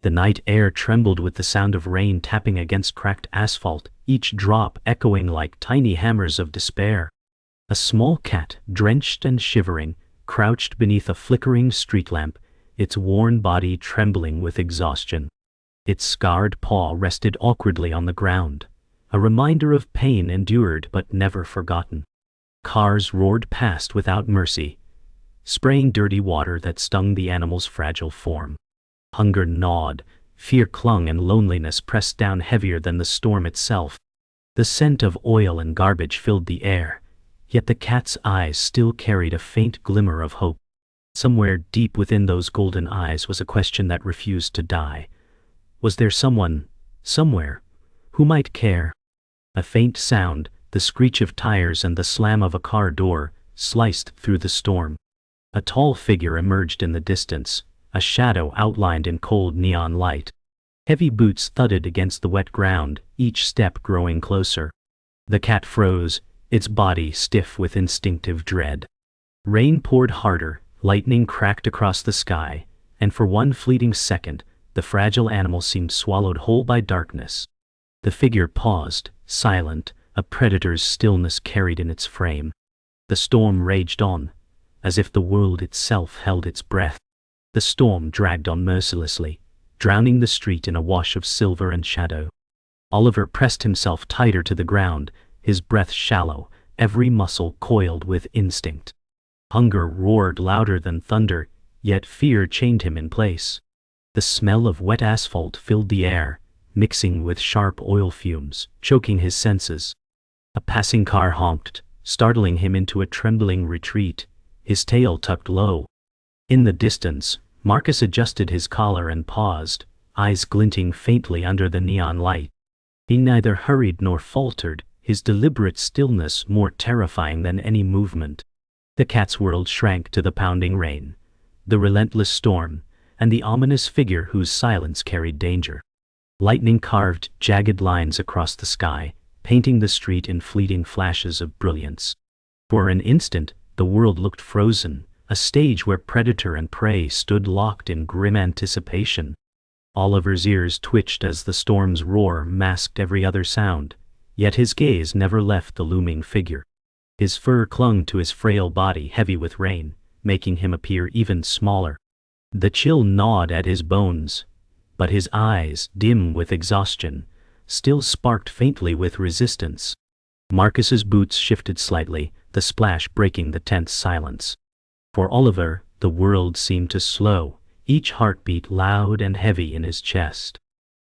The night air trembled with the sound of rain tapping against cracked asphalt, each drop echoing like tiny hammers of despair. A small cat, drenched and shivering, crouched beneath a flickering street lamp, its worn body trembling with exhaustion. Its scarred paw rested awkwardly on the ground, a reminder of pain endured but never forgotten. Cars roared past without mercy, spraying dirty water that stung the animal's fragile form. Hunger gnawed, fear clung, and loneliness pressed down heavier than the storm itself. The scent of oil and garbage filled the air, yet the cat's eyes still carried a faint glimmer of hope. Somewhere deep within those golden eyes was a question that refused to die. Was there someone, somewhere, who might care? A faint sound, the screech of tires and the slam of a car door, sliced through the storm. A tall figure emerged in the distance, a shadow outlined in cold neon light. Heavy boots thudded against the wet ground, each step growing closer. The cat froze, its body stiff with instinctive dread. Rain poured harder, lightning cracked across the sky, and for one fleeting second, the fragile animal seemed swallowed whole by darkness. The figure paused, silent, a predator's stillness carried in its frame. The storm raged on, as if the world itself held its breath. The storm dragged on mercilessly, drowning the street in a wash of silver and shadow. Oliver pressed himself tighter to the ground, his breath shallow, every muscle coiled with instinct. Hunger roared louder than thunder, yet fear chained him in place. The smell of wet asphalt filled the air, mixing with sharp oil fumes, choking his senses. A passing car honked, startling him into a trembling retreat, his tail tucked low. In the distance, Marcus adjusted his collar and paused, eyes glinting faintly under the neon light. He neither hurried nor faltered, his deliberate stillness more terrifying than any movement. The cat's world shrank to the pounding rain, the relentless storm, and the ominous figure whose silence carried danger. Lightning carved jagged lines across the sky, painting the street in fleeting flashes of brilliance. For an instant, the world looked frozen, a stage where predator and prey stood locked in grim anticipation. Oliver's ears twitched as the storm's roar masked every other sound, yet his gaze never left the looming figure. His fur clung to his frail body, heavy with rain, making him appear even smaller. The chill gnawed at his bones, but his eyes, dim with exhaustion, still sparked faintly with resistance. Marcus's boots shifted slightly, the splash breaking the tense silence. For Oliver, the world seemed to slow, each heartbeat loud and heavy in his chest.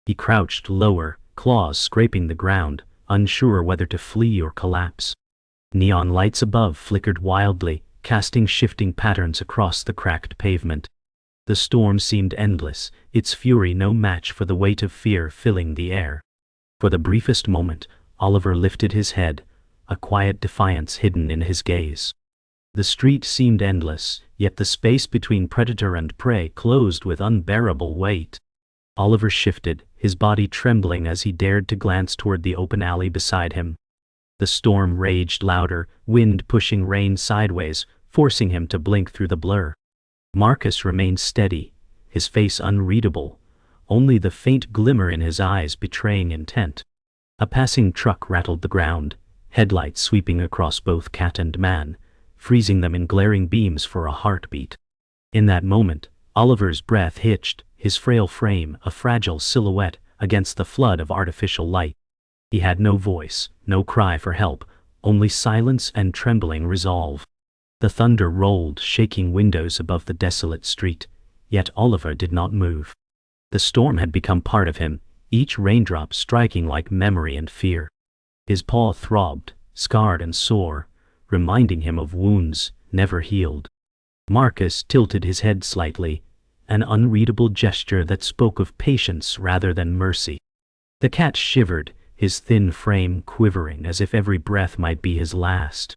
He crouched lower, claws scraping the ground, unsure whether to flee or collapse. Neon lights above flickered wildly, casting shifting patterns across the cracked pavement. The storm seemed endless, its fury no match for the weight of fear filling the air. For the briefest moment, Oliver lifted his head, a quiet defiance hidden in his gaze. The street seemed endless, yet the space between predator and prey closed with unbearable weight. Oliver shifted, his body trembling as he dared to glance toward the open alley beside him. The storm raged louder, wind pushing rain sideways, forcing him to blink through the blur. Marcus remained steady, his face unreadable, only the faint glimmer in his eyes betraying intent. A passing truck rattled the ground, headlights sweeping across both cat and man, freezing them in glaring beams for a heartbeat. In that moment, Oliver's breath hitched, his frail frame a fragile silhouette against the flood of artificial light. He had no voice, no cry for help, only silence and trembling resolve. The thunder rolled, shaking windows above the desolate street, yet Oliver did not move. The storm had become part of him, each raindrop striking like memory and fear. His paw throbbed, scarred and sore, reminding him of wounds never healed. Marcus tilted his head slightly, an unreadable gesture that spoke of patience rather than mercy. The cat shivered, his thin frame quivering as if every breath might be his last.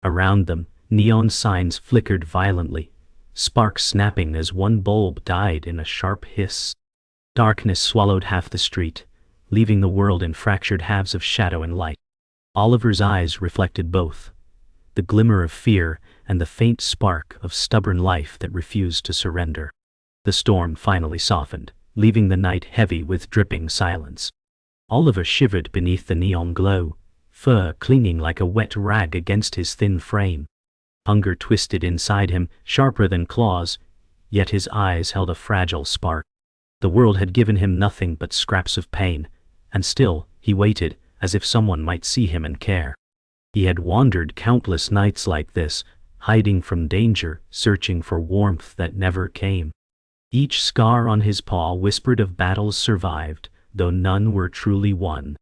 Around them, neon signs flickered violently, sparks snapping as one bulb died in a sharp hiss. Darkness swallowed half the street, leaving the world in fractured halves of shadow and light. Oliver's eyes reflected both, the glimmer of fear and the faint spark of stubborn life that refused to surrender. The storm finally softened, leaving the night heavy with dripping silence. Oliver shivered beneath the neon glow, fur clinging like a wet rag against his thin frame. Hunger twisted inside him, sharper than claws, yet his eyes held a fragile spark. The world had given him nothing but scraps of pain, and still he waited, as if someone might see him and care. He had wandered countless nights like this, hiding from danger, searching for warmth that never came. Each scar on his paw whispered of battles survived, though none were truly won.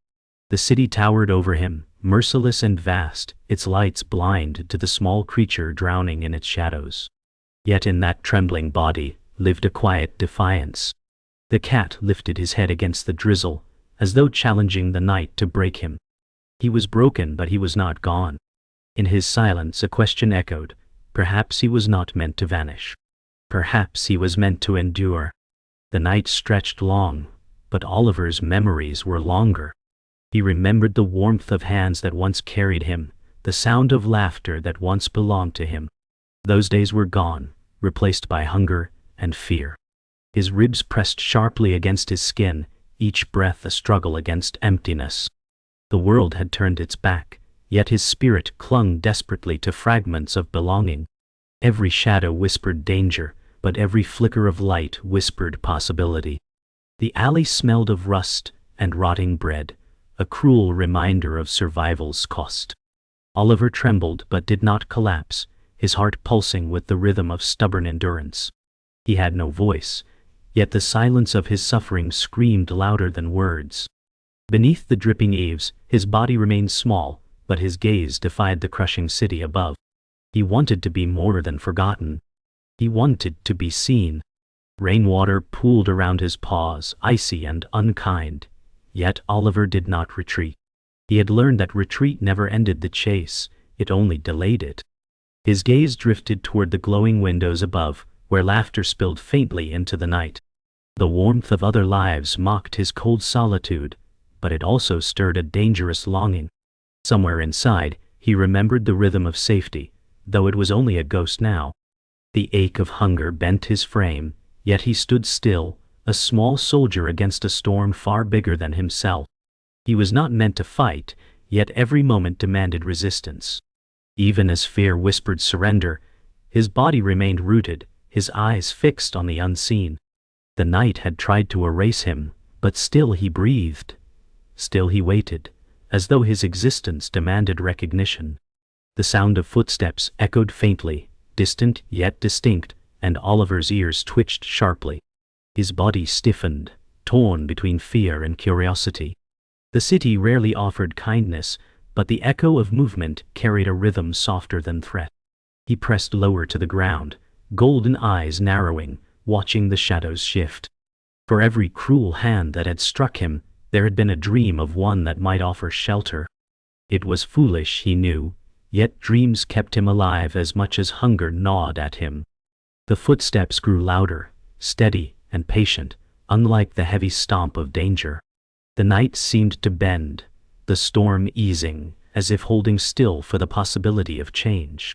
The city towered over him, merciless and vast, its lights blind to the small creature drowning in its shadows. Yet in that trembling body lived a quiet defiance. The cat lifted his head against the drizzle, as though challenging the night to break him. He was broken, but he was not gone. In his silence a question echoed. Perhaps he was not meant to vanish. Perhaps he was meant to endure. The night stretched long, but Oliver's memories were longer. He remembered the warmth of hands that once carried him, the sound of laughter that once belonged to him. Those days were gone, replaced by hunger and fear. His ribs pressed sharply against his skin, each breath a struggle against emptiness. The world had turned its back, yet his spirit clung desperately to fragments of belonging. Every shadow whispered danger, but every flicker of light whispered possibility. The alley smelled of rust and rotting bread, a cruel reminder of survival's cost. Oliver trembled but did not collapse, his heart pulsing with the rhythm of stubborn endurance. He had no voice, yet the silence of his suffering screamed louder than words. Beneath the dripping eaves, his body remained small, but his gaze defied the crushing city above. He wanted to be more than forgotten. He wanted to be seen. Rainwater pooled around his paws, icy and unkind. Yet Oliver did not retreat. He had learned that retreat never ended the chase, it only delayed it. His gaze drifted toward the glowing windows above, where laughter spilled faintly into the night. The warmth of other lives mocked his cold solitude, but it also stirred a dangerous longing. Somewhere inside, he remembered the rhythm of safety, though it was only a ghost now. The ache of hunger bent his frame, yet he stood still, a small soldier against a storm far bigger than himself. He was not meant to fight, yet every moment demanded resistance. Even as fear whispered surrender, his body remained rooted, his eyes fixed on the unseen. The night had tried to erase him, but still he breathed. Still he waited, as though his existence demanded recognition. The sound of footsteps echoed faintly, distant yet distinct, and Oliver's ears twitched sharply. His body stiffened, torn between fear and curiosity. The city rarely offered kindness, but the echo of movement carried a rhythm softer than threat. He pressed lower to the ground, golden eyes narrowing, watching the shadows shift. For every cruel hand that had struck him, there had been a dream of one that might offer shelter. It was foolish, he knew, yet dreams kept him alive as much as hunger gnawed at him. The footsteps grew louder, steady and patient, unlike the heavy stomp of danger. The night seemed to bend, the storm easing, as if holding still for the possibility of change.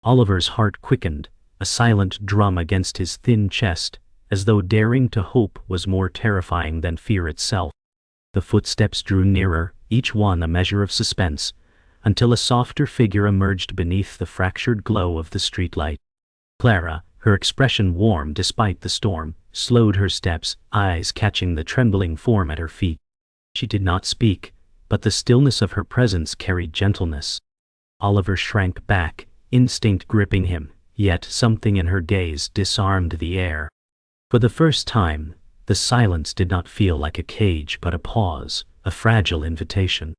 Oliver's heart quickened, a silent drum against his thin chest, as though daring to hope was more terrifying than fear itself. The footsteps drew nearer, each one a measure of suspense, until a softer figure emerged beneath the fractured glow of the streetlight. Clara, her expression warm despite the storm, slowed her steps, eyes catching the trembling form at her feet. She did not speak, but the stillness of her presence carried gentleness. Oliver shrank back, instinct gripping him, yet something in her gaze disarmed the air. For the first time, the silence did not feel like a cage but a pause, a fragile invitation.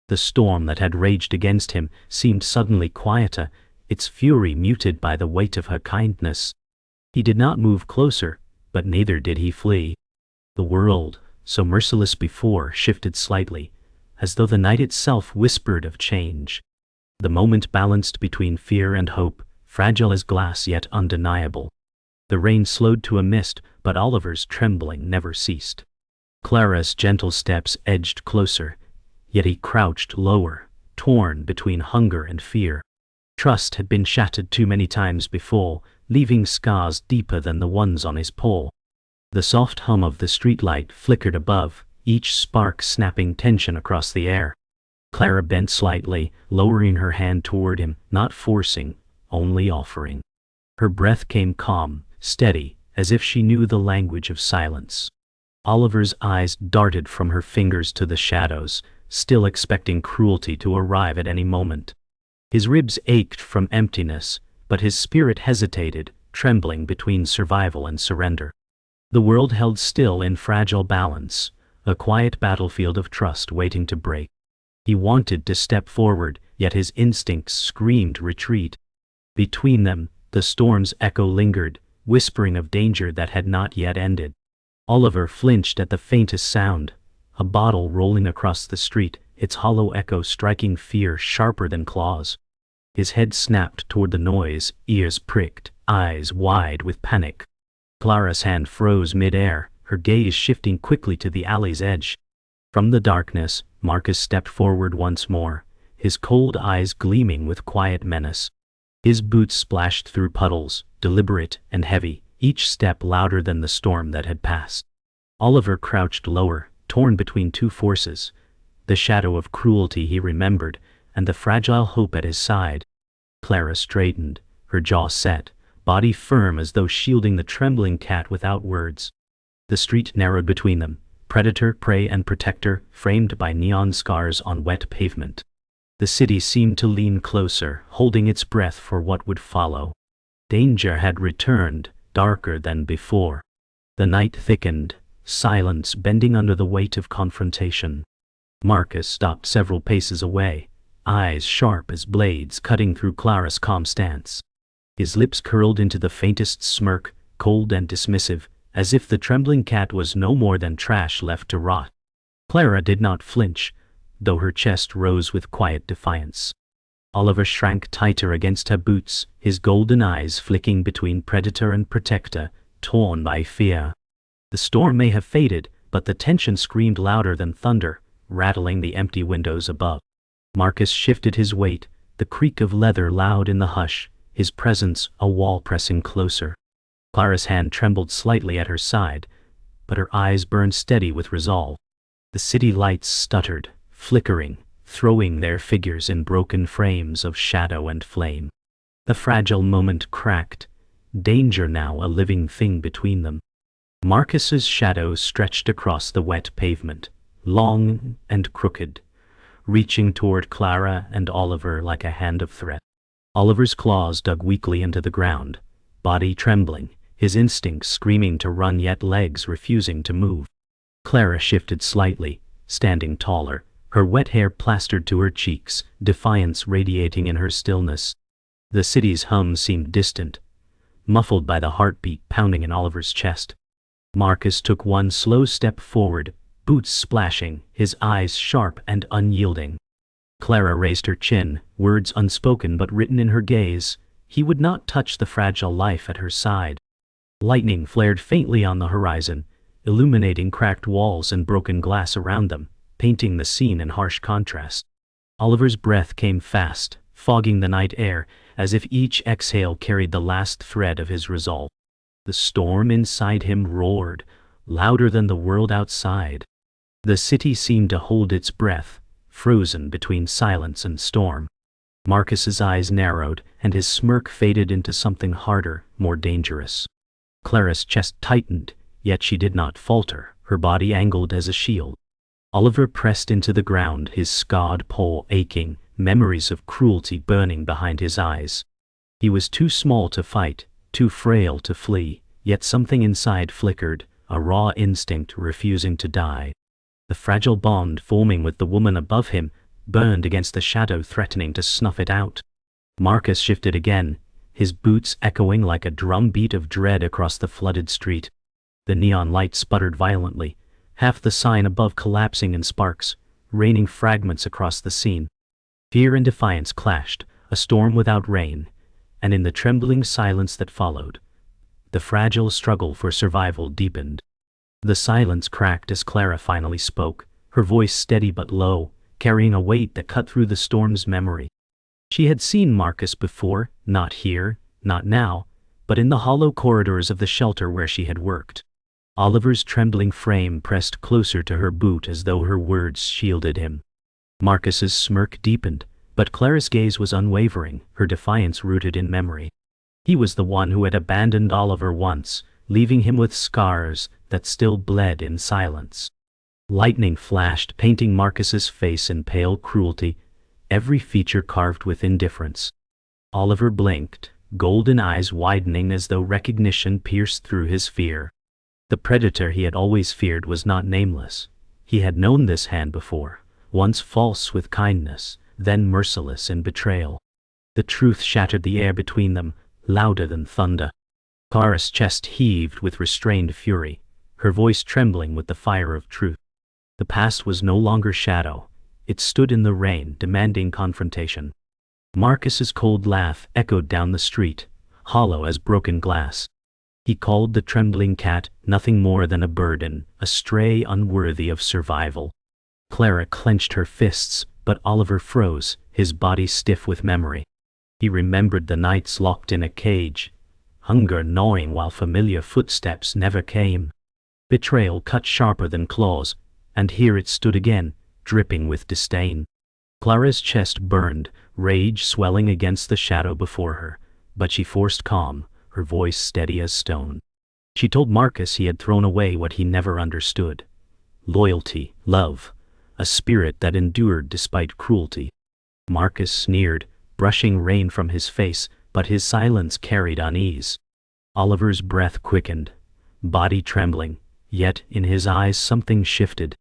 The storm that had raged against him seemed suddenly quieter, its fury muted by the weight of her kindness. He did not move closer, but neither did he flee. The world, so merciless before, shifted slightly, as though the night itself whispered of change. The moment balanced between fear and hope, fragile as glass yet undeniable. The rain slowed to a mist, but Oliver's trembling never ceased. Clara's gentle steps edged closer, yet he crouched lower, torn between hunger and fear. Trust had been shattered too many times before, leaving scars deeper than the ones on his paw. The soft hum of the streetlight flickered above, each spark snapping tension across the air. Clara bent slightly, lowering her hand toward him, not forcing, only offering. Her breath came calm, steady, as if she knew the language of silence. Oliver's eyes darted from her fingers to the shadows, still expecting cruelty to arrive at any moment. His ribs ached from emptiness, but his spirit hesitated, trembling between survival and surrender. The world held still in fragile balance, a quiet battlefield of trust waiting to break. He wanted to step forward, yet his instincts screamed retreat. Between them, the storm's echo lingered, whispering of danger that had not yet ended. Oliver flinched at the faintest sound, a bottle rolling across the street, its hollow echo striking fear sharper than claws. His head snapped toward the noise, ears pricked, eyes wide with panic. Clara's hand froze mid-air, her gaze shifting quickly to the alley's edge. From the darkness, Marcus stepped forward once more, his cold eyes gleaming with quiet menace. His boots splashed through puddles, deliberate and heavy, each step louder than the storm that had passed. Oliver crouched lower, torn between two forces, the shadow of cruelty he remembered, and the fragile hope at his side. Clara straightened, her jaw set, body firm as though shielding the trembling cat without words. The street narrowed between them, predator, prey, and protector, framed by neon scars on wet pavement. The city seemed to lean closer, holding its breath for what would follow. Danger had returned, darker than before. The night thickened, silence bending under the weight of confrontation. Marcus stopped several paces away, eyes sharp as blades cutting through Clara's calm stance. His lips curled into the faintest smirk, cold and dismissive, as if the trembling cat was no more than trash left to rot. Clara did not flinch, though her chest rose with quiet defiance. Oliver shrank tighter against her boots, his golden eyes flicking between predator and protector, torn by fear. The storm may have faded, but the tension screamed louder than thunder, rattling the empty windows above. Marcus shifted his weight, the creak of leather loud in the hush, his presence a wall pressing closer. Clara's hand trembled slightly at her side, but her eyes burned steady with resolve. The city lights stuttered, flickering, throwing their figures in broken frames of shadow and flame. The fragile moment cracked, danger now a living thing between them. Marcus's shadow stretched across the wet pavement, long and crooked, reaching toward Clara and Oliver like a hand of threat. Oliver's claws dug weakly into the ground, body trembling, his instincts screaming to run yet legs refusing to move. Clara shifted slightly, standing taller, her wet hair plastered to her cheeks, defiance radiating in her stillness. The city's hum seemed distant, muffled by the heartbeat pounding in Oliver's chest. Marcus took one slow step forward, boots splashing, his eyes sharp and unyielding. Clara raised her chin, words unspoken but written in her gaze. He would not touch the fragile life at her side. Lightning flared faintly on the horizon, illuminating cracked walls and broken glass around them, painting the scene in harsh contrast. Oliver's breath came fast, fogging the night air, as if each exhale carried the last thread of his resolve. The storm inside him roared, louder than the world outside. The city seemed to hold its breath, frozen between silence and storm. Marcus's eyes narrowed, and his smirk faded into something harder, more dangerous. Clara's chest tightened, yet she did not falter, her body angled as a shield. Oliver pressed into the ground, his scarred pole aching, memories of cruelty burning behind his eyes. He was too small to fight, too frail to flee, yet something inside flickered, a raw instinct refusing to die. The fragile bond forming with the woman above him burned against the shadow threatening to snuff it out. Marcus shifted again, his boots echoing like a drumbeat of dread across the flooded street. The neon light sputtered violently, half the sign above collapsing in sparks, raining fragments across the scene. Fear and defiance clashed, a storm without rain, and in the trembling silence that followed, the fragile struggle for survival deepened. The silence cracked as Clara finally spoke, her voice steady but low, carrying a weight that cut through the storm's memory. She had seen Marcus before, not here, not now, but in the hollow corridors of the shelter where she had worked. Oliver's trembling frame pressed closer to her boot as though her words shielded him. Marcus's smirk deepened, but Clara's gaze was unwavering, her defiance rooted in memory. He was the one who had abandoned Oliver once, leaving him with scars that still bled in silence. Lightning flashed, painting Marcus's face in pale cruelty, every feature carved with indifference. Oliver blinked, golden eyes widening as though recognition pierced through his fear. The predator he had always feared was not nameless. He had known this hand before, once false with kindness, then merciless in betrayal. The truth shattered the air between them, louder than thunder. Clara's chest heaved with restrained fury, her voice trembling with the fire of truth. The past was no longer shadow. It stood in the rain, demanding confrontation. Marcus's cold laugh echoed down the street, hollow as broken glass. He called the trembling cat nothing more than a burden, a stray unworthy of survival. Clara clenched her fists, but Oliver froze, his body stiff with memory. He remembered the nights locked in a cage, hunger gnawing while familiar footsteps never came. Betrayal cut sharper than claws, and here it stood again, dripping with disdain. Clara's chest burned, rage swelling against the shadow before her, but she forced calm, her voice steady as stone. She told Marcus he had thrown away what he never understood. Loyalty, love, a spirit that endured despite cruelty. Marcus sneered, brushing rain from his face, but his silence carried unease. Oliver's breath quickened, body trembling, yet in his eyes something shifted.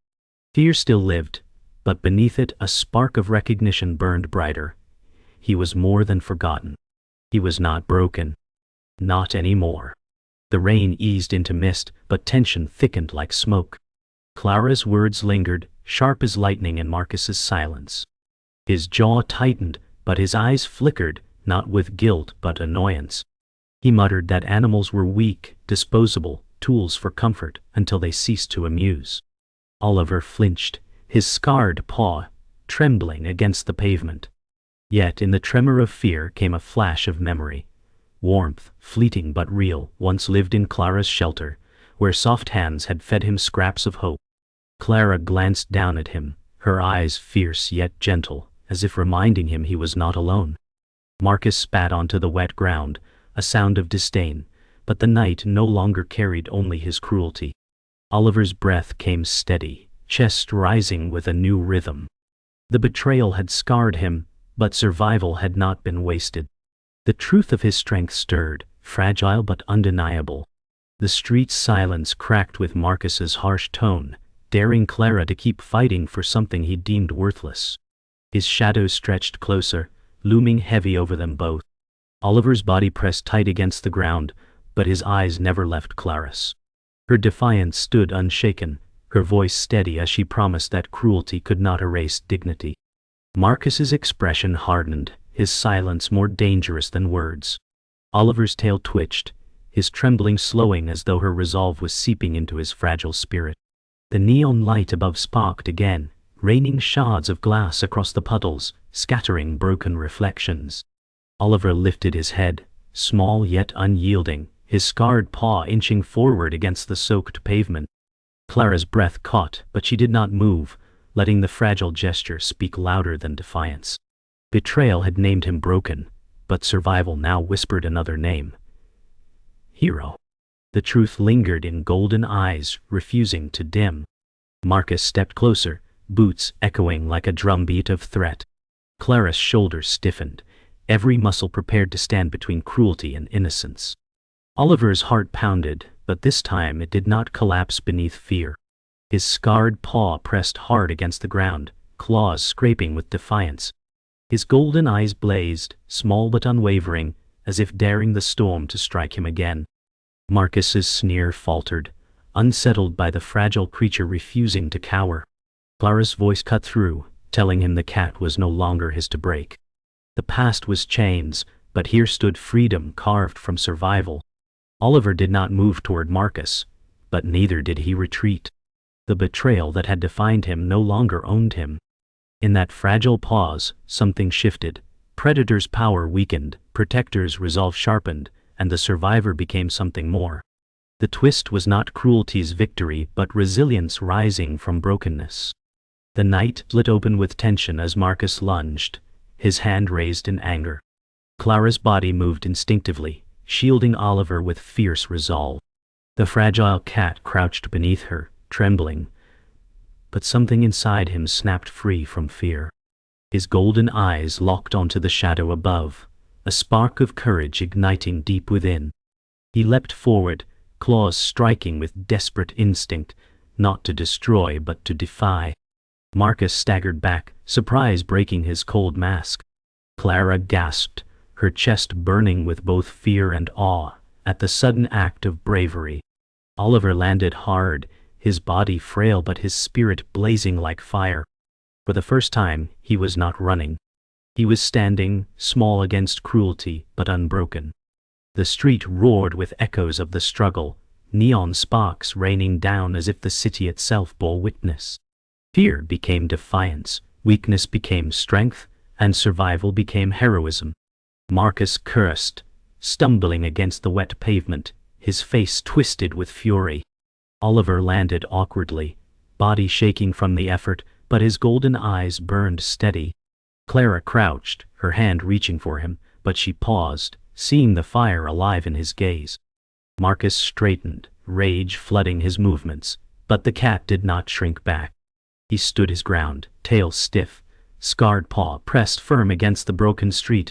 Fear still lived, but beneath it a spark of recognition burned brighter. He was more than forgotten. He was not broken. Not anymore. The rain eased into mist, but tension thickened like smoke. Clara's words lingered, sharp as lightning in Marcus's silence. His jaw tightened, but his eyes flickered, not with guilt but annoyance. He muttered that animals were weak, disposable, tools for comfort, until they ceased to amuse. Oliver flinched, his scarred paw trembling against the pavement. Yet in the tremor of fear came a flash of memory. Warmth, fleeting but real, once lived in Clara's shelter, where soft hands had fed him scraps of hope. Clara glanced down at him, her eyes fierce yet gentle, as if reminding him he was not alone. Marcus spat onto the wet ground, a sound of disdain, but the night no longer carried only his cruelty. Oliver's breath came steady, chest rising with a new rhythm. The betrayal had scarred him, but survival had not been wasted. The truth of his strength stirred, fragile but undeniable. The street's silence cracked with Marcus's harsh tone, daring Clara to keep fighting for something he deemed worthless. His shadow stretched closer, looming heavy over them both. Oliver's body pressed tight against the ground, but his eyes never left Clara's. Her defiance stood unshaken, her voice steady as she promised that cruelty could not erase dignity. Marcus's expression hardened, his silence more dangerous than words. Oliver's tail twitched, his trembling slowing as though her resolve was seeping into his fragile spirit. The neon light above sparked again, raining shards of glass across the puddles, scattering broken reflections. Oliver lifted his head, small yet unyielding, his scarred paw inching forward against the soaked pavement. Clara's breath caught, but she did not move, letting the fragile gesture speak louder than defiance. Betrayal had named him broken, but survival now whispered another name. Hero. The truth lingered in golden eyes, refusing to dim. Marcus stepped closer, boots echoing like a drumbeat of threat. Clara's shoulders stiffened, every muscle prepared to stand between cruelty and innocence. Oliver's heart pounded, but this time it did not collapse beneath fear. His scarred paw pressed hard against the ground, claws scraping with defiance. His golden eyes blazed, small but unwavering, as if daring the storm to strike him again. Marcus's sneer faltered, unsettled by the fragile creature refusing to cower. Clara's voice cut through, telling him the cat was no longer his to break. The past was chains, but here stood freedom carved from survival. Oliver did not move toward Marcus, but neither did he retreat. The betrayal that had defined him no longer owned him. In that fragile pause, something shifted. Predator's power weakened, protector's resolve sharpened, and the survivor became something more. The twist was not cruelty's victory but resilience rising from brokenness. The night lit open with tension as Marcus lunged, his hand raised in anger. Clara's body moved instinctively, shielding Oliver with fierce resolve. The fragile cat crouched beneath her, trembling, but something inside him snapped free from fear. His golden eyes locked onto the shadow above, a spark of courage igniting deep within. He leapt forward, claws striking with desperate instinct, not to destroy but to defy. Marcus staggered back, surprise breaking his cold mask. Clara gasped, her chest burning with both fear and awe, at the sudden act of bravery. Oliver landed hard, his body frail but his spirit blazing like fire. For the first time, he was not running. He was standing, small against cruelty, but unbroken. The street roared with echoes of the struggle, neon sparks raining down as if the city itself bore witness. Fear became defiance, weakness became strength, and survival became heroism. Marcus cursed, stumbling against the wet pavement, his face twisted with fury. Oliver landed awkwardly, body shaking from the effort, but his golden eyes burned steady. Clara crouched, her hand reaching for him, but she paused, seeing the fire alive in his gaze. Marcus straightened, rage flooding his movements, but the cat did not shrink back. He stood his ground, tail stiff, scarred paw pressed firm against the broken street.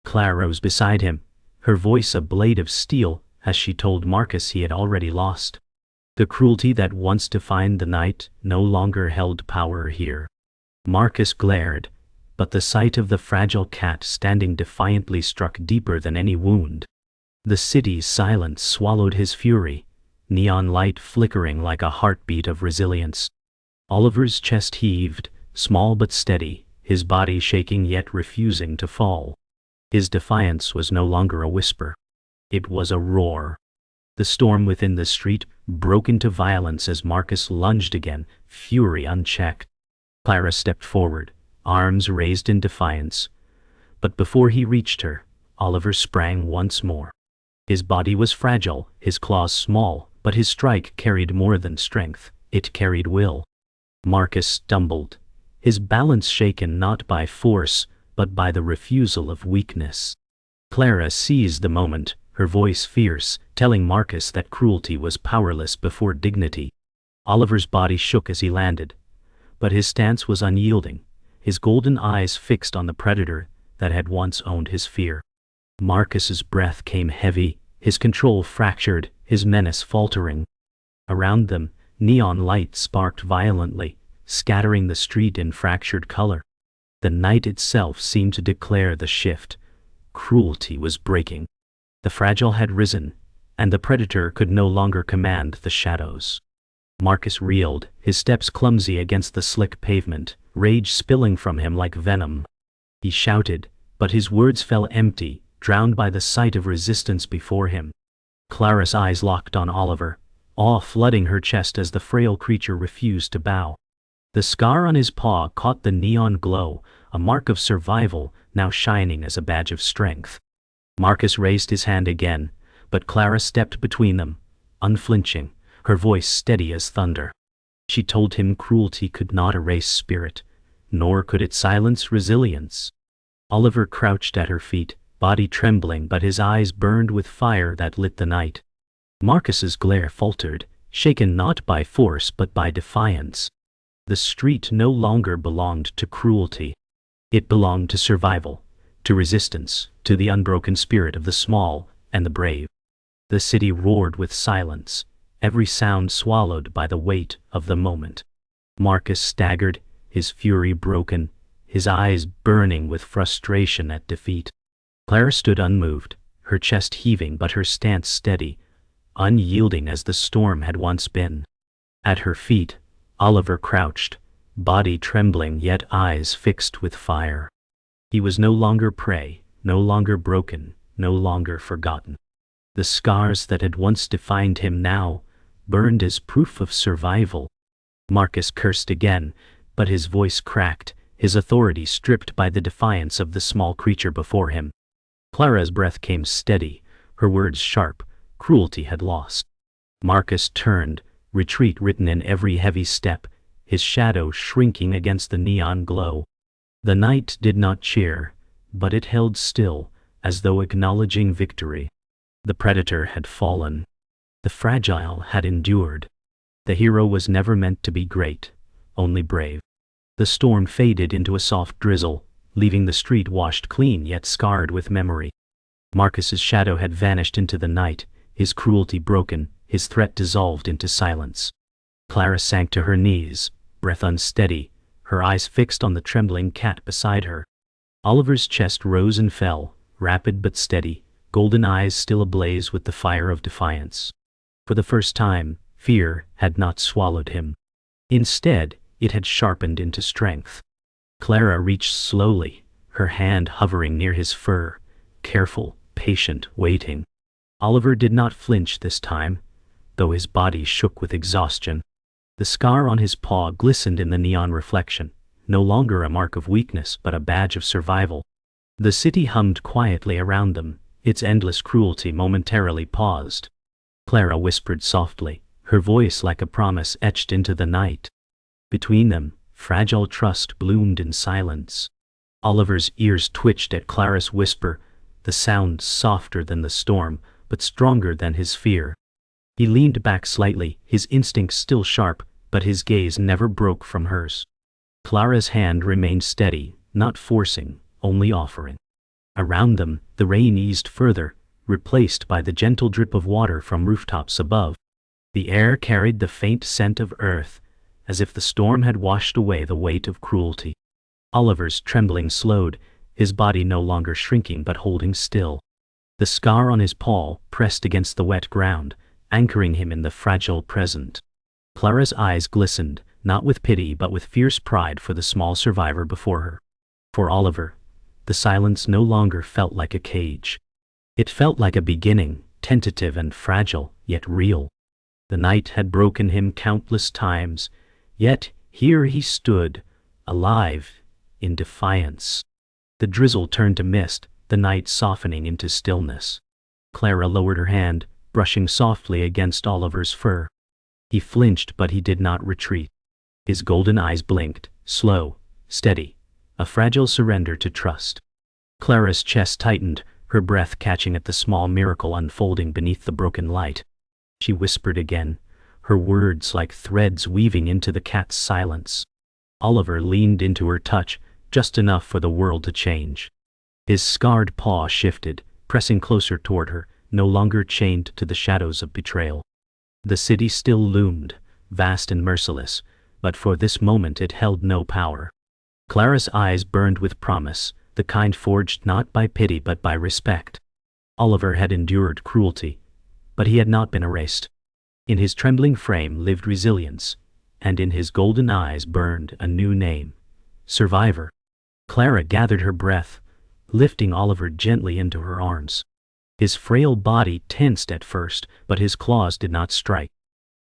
Clara was beside him, her voice a blade of steel, as she told Marcus he had already lost. The cruelty that once defined the night no longer held power here. Marcus glared, but the sight of the fragile cat standing defiantly struck deeper than any wound. The city's silence swallowed his fury, neon light flickering like a heartbeat of resilience. Oliver's chest heaved, small but steady, his body shaking yet refusing to fall. His defiance was no longer a whisper. It was a roar. The storm within the street broke into violence as Marcus lunged again, fury unchecked. Clara stepped forward, arms raised in defiance. But before he reached her, Oliver sprang once more. His body was fragile, his claws small, but his strike carried more than strength, it carried will. Marcus stumbled, his balance shaken not by force, but by the refusal of weakness. Clara seized the moment, her voice fierce, telling Marcus that cruelty was powerless before dignity. Oliver's body shook as he landed, but his stance was unyielding, his golden eyes fixed on the predator that had once owned his fear. Marcus's breath came heavy, his control fractured, his menace faltering. Around them, neon light sparked violently, scattering the street in fractured color. The night itself seemed to declare the shift. Cruelty was breaking. The fragile had risen, and the predator could no longer command the shadows. Marcus reeled, his steps clumsy against the slick pavement, rage spilling from him like venom. He shouted, but his words fell empty, drowned by the sight of resistance before him. Clara's eyes locked on Oliver, awe flooding her chest as the frail creature refused to bow. The scar on his paw caught the neon glow, a mark of survival now shining as a badge of strength. Marcus raised his hand again, but Clara stepped between them, unflinching, her voice steady as thunder. She told him cruelty could not erase spirit, nor could it silence resilience. Oliver crouched at her feet, body trembling but his eyes burned with fire that lit the night. Marcus's glare faltered, shaken not by force but by defiance. The street no longer belonged to cruelty. It belonged to survival, to resistance, to the unbroken spirit of the small and the brave. The city roared with silence, every sound swallowed by the weight of the moment. Marcus staggered, his fury broken, his eyes burning with frustration at defeat. Clara stood unmoved, her chest heaving but her stance steady, unyielding as the storm had once been. At her feet, Oliver crouched, body trembling yet eyes fixed with fire. He was no longer prey, no longer broken, no longer forgotten. The scars that had once defined him now burned as proof of survival. Marcus cursed again, but his voice cracked, his authority stripped by the defiance of the small creature before him. Clara's breath came steady, her words sharp. Cruelty had lost. Marcus turned, retreat written in every heavy step, his shadow shrinking against the neon glow. The night did not cheer, but it held still, as though acknowledging victory. The predator had fallen. The fragile had endured. The hero was never meant to be great, only brave. The storm faded into a soft drizzle, leaving the street washed clean yet scarred with memory. Marcus's shadow had vanished into the night, his cruelty broken, his threat dissolved into silence. Clara sank to her knees, breath unsteady, her eyes fixed on the trembling cat beside her. Oliver's chest rose and fell, rapid but steady, golden eyes still ablaze with the fire of defiance. For the first time, fear had not swallowed him. Instead, it had sharpened into strength. Clara reached slowly, her hand hovering near his fur, careful, patient, waiting. Oliver did not flinch this time, though his body shook with exhaustion. The scar on his paw glistened in the neon reflection, no longer a mark of weakness but a badge of survival. The city hummed quietly around them, its endless cruelty momentarily paused. Clara whispered softly, her voice like a promise etched into the night. Between them, fragile trust bloomed in silence. Oliver's ears twitched at Clara's whisper, the sound softer than the storm, but stronger than his fear. He leaned back slightly, his instincts still sharp, but his gaze never broke from hers. Clara's hand remained steady, not forcing, only offering. Around them, the rain eased further, replaced by the gentle drip of water from rooftops above. The air carried the faint scent of earth, as if the storm had washed away the weight of cruelty. Oliver's trembling slowed, his body no longer shrinking but holding still. The scar on his paw pressed against the wet ground, anchoring him in the fragile present. Clara's eyes glistened, not with pity but with fierce pride for the small survivor before her. For Oliver, the silence no longer felt like a cage. It felt like a beginning, tentative and fragile, yet real. The night had broken him countless times, yet here he stood, alive, in defiance. The drizzle turned to mist, the night softening into stillness. Clara lowered her hand, brushing softly against Oliver's fur. He flinched but he did not retreat. His golden eyes blinked, slow, steady, a fragile surrender to trust. Clara's chest tightened, her breath catching at the small miracle unfolding beneath the broken light. She whispered again, her words like threads weaving into the cat's silence. Oliver leaned into her touch, just enough for the world to change. His scarred paw shifted, pressing closer toward her, no longer chained to the shadows of betrayal. The city still loomed, vast and merciless, but for this moment it held no power. Clara's eyes burned with promise, the kind forged not by pity but by respect. Oliver had endured cruelty, but he had not been erased. In his trembling frame lived resilience, and in his golden eyes burned a new name: survivor. Clara gathered her breath, lifting Oliver gently into her arms. His frail body tensed at first, but his claws did not strike.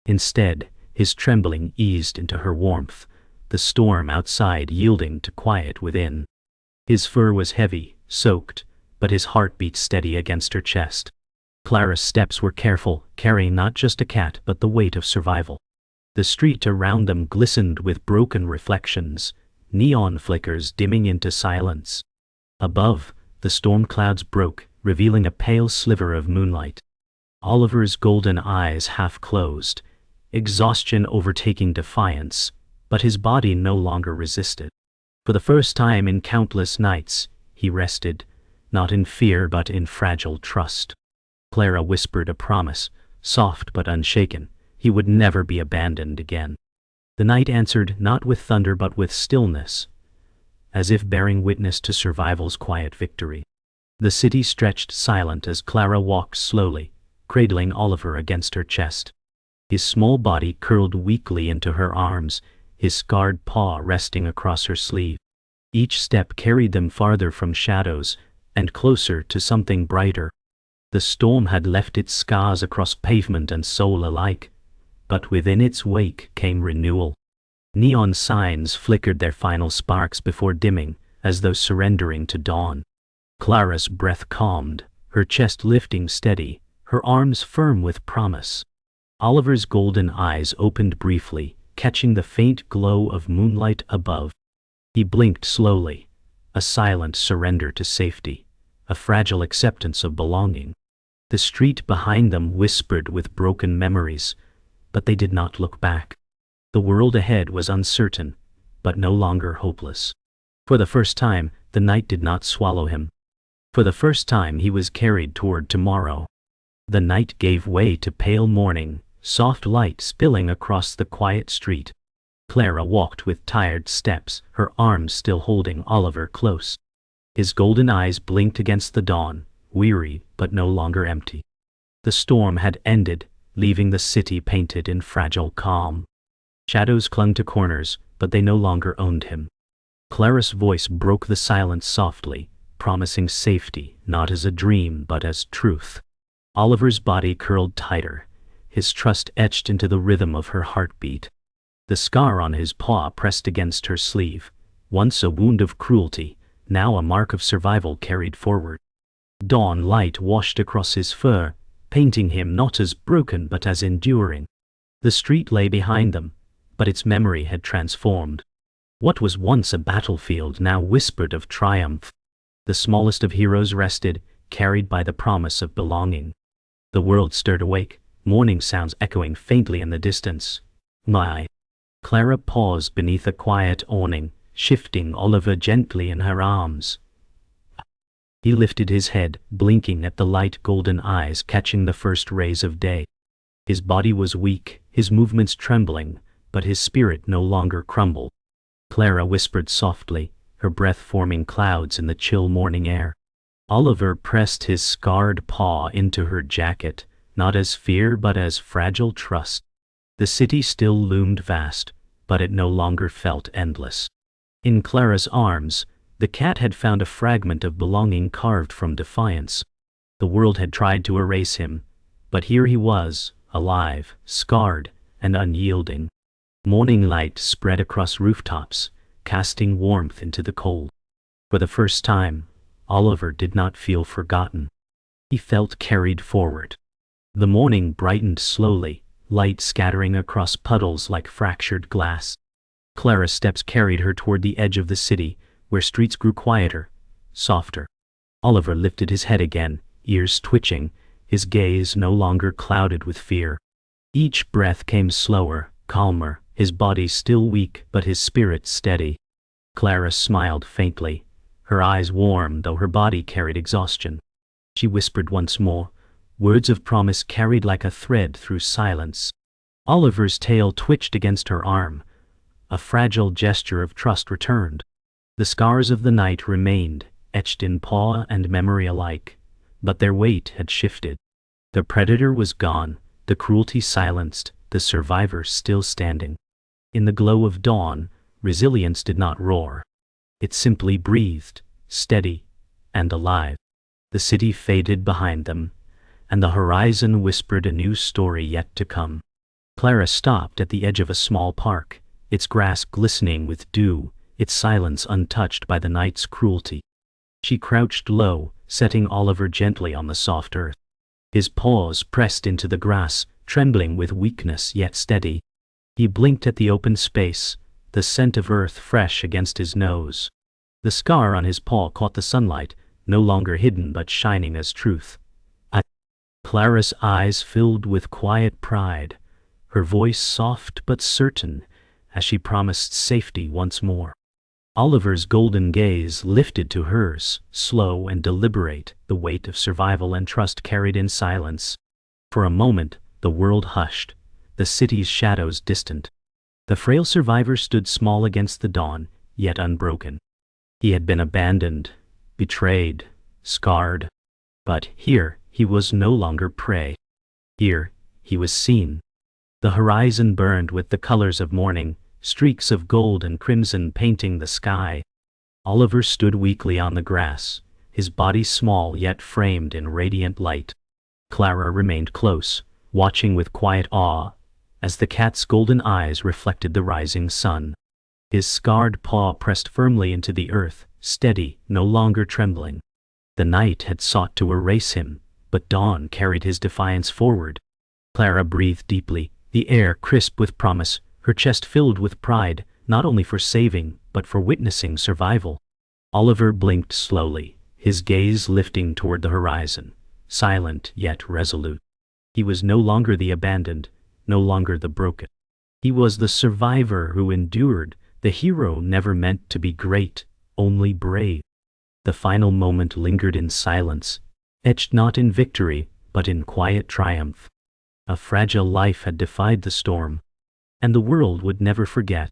Instead, his trembling eased into her warmth, the storm outside yielding to quiet within. His fur was heavy, soaked, but his heart beat steady against her chest. Clara's steps were careful, carrying not just a cat but the weight of survival. The street around them glistened with broken reflections, neon flickers dimming into silence. Above, the storm clouds broke, revealing a pale sliver of moonlight. Oliver's golden eyes half closed, exhaustion overtaking defiance, but his body no longer resisted. For the first time in countless nights, he rested, not in fear but in fragile trust. Clara whispered a promise, soft but unshaken: he would never be abandoned again. The night answered not with thunder but with stillness, as if bearing witness to survival's quiet victory. The city stretched silent as Clara walked slowly, cradling Oliver against her chest. His small body curled weakly into her arms, his scarred paw resting across her sleeve. Each step carried them farther from shadows, and closer to something brighter. The storm had left its scars across pavement and soul alike, but within its wake came renewal. Neon signs flickered their final sparks before dimming, as though surrendering to dawn. Clara's breath calmed, her chest lifting steady, her arms firm with promise. Oliver's golden eyes opened briefly, catching the faint glow of moonlight above. He blinked slowly, a silent surrender to safety, a fragile acceptance of belonging. The street behind them whispered with broken memories, but they did not look back. The world ahead was uncertain, but no longer hopeless. For the first time, the night did not swallow him. For the first time he was carried toward tomorrow. The night gave way to pale morning, soft light spilling across the quiet street. Clara walked with tired steps, her arms still holding Oliver close. His golden eyes blinked against the dawn, weary but no longer empty. The storm had ended, leaving the city painted in fragile calm. Shadows clung to corners, but they no longer owned him. Clara's voice broke the silence softly, promising safety, not as a dream but as truth. Oliver's body curled tighter, his trust etched into the rhythm of her heartbeat. The scar on his paw pressed against her sleeve, once a wound of cruelty, now a mark of survival carried forward. Dawn light washed across his fur, painting him not as broken but as enduring. The street lay behind them, but its memory had transformed. What was once a battlefield now whispered of triumph. The smallest of heroes rested, carried by the promise of belonging. The world stirred awake, morning sounds echoing faintly in the distance. My. Clara paused beneath a quiet awning, shifting Oliver gently in her arms. He lifted his head, blinking at the light golden eyes catching the first rays of day. His body was weak, his movements trembling, but his spirit no longer crumbled. Clara whispered softly, her breath forming clouds in the chill morning air. Oliver pressed his scarred paw into her jacket, not as fear but as fragile trust. The city still loomed vast, but it no longer felt endless. In Clara's arms, the cat had found a fragment of belonging carved from defiance. The world had tried to erase him, but here he was, alive, scarred, and unyielding. Morning light spread across rooftops, casting warmth into the cold. For the first time, Oliver did not feel forgotten. He felt carried forward. The morning brightened slowly, light scattering across puddles like fractured glass. Clara's steps carried her toward the edge of the city, where streets grew quieter, softer. Oliver lifted his head again, ears twitching, his gaze no longer clouded with fear. Each breath came slower, calmer, his body still weak but his spirit steady. Clara smiled faintly, her eyes warm though her body carried exhaustion. She whispered once more, words of promise carried like a thread through silence. Oliver's tail twitched against her arm. A fragile gesture of trust returned. The scars of the night remained, etched in paw and memory alike, but their weight had shifted. The predator was gone, the cruelty silenced, the survivor still standing. In the glow of dawn, resilience did not roar. It simply breathed, steady and alive. The city faded behind them, and the horizon whispered a new story yet to come. Clara stopped at the edge of a small park, its grass glistening with dew, its silence untouched by the night's cruelty. She crouched low, setting Oliver gently on the soft earth. His paws pressed into the grass, trembling with weakness yet steady. He blinked at the open space, the scent of earth fresh against his nose. The scar on his paw caught the sunlight, no longer hidden but shining as truth. Clara's eyes filled with quiet pride, her voice soft but certain, as she promised safety once more. Oliver's golden gaze lifted to hers, slow and deliberate, the weight of survival and trust carried in silence. For a moment, the world hushed, the city's shadows distant. The frail survivor stood small against the dawn, yet unbroken. He had been abandoned, betrayed, scarred. But here, he was no longer prey. Here, he was seen. The horizon burned with the colors of morning, streaks of gold and crimson painting the sky. Oliver stood weakly on the grass, his body small yet framed in radiant light. Clara remained close, watching with quiet awe, as the cat's golden eyes reflected the rising sun. His scarred paw pressed firmly into the earth, steady, no longer trembling. The night had sought to erase him, but dawn carried his defiance forward. Clara breathed deeply, the air crisp with promise, her chest filled with pride, not only for saving, but for witnessing survival. Oliver blinked slowly, his gaze lifting toward the horizon, silent yet resolute. He was no longer the abandoned, no longer the broken. He was the survivor who endured, the hero never meant to be great, only brave. The final moment lingered in silence, etched not in victory, but in quiet triumph. A fragile life had defied the storm, and the world would never forget.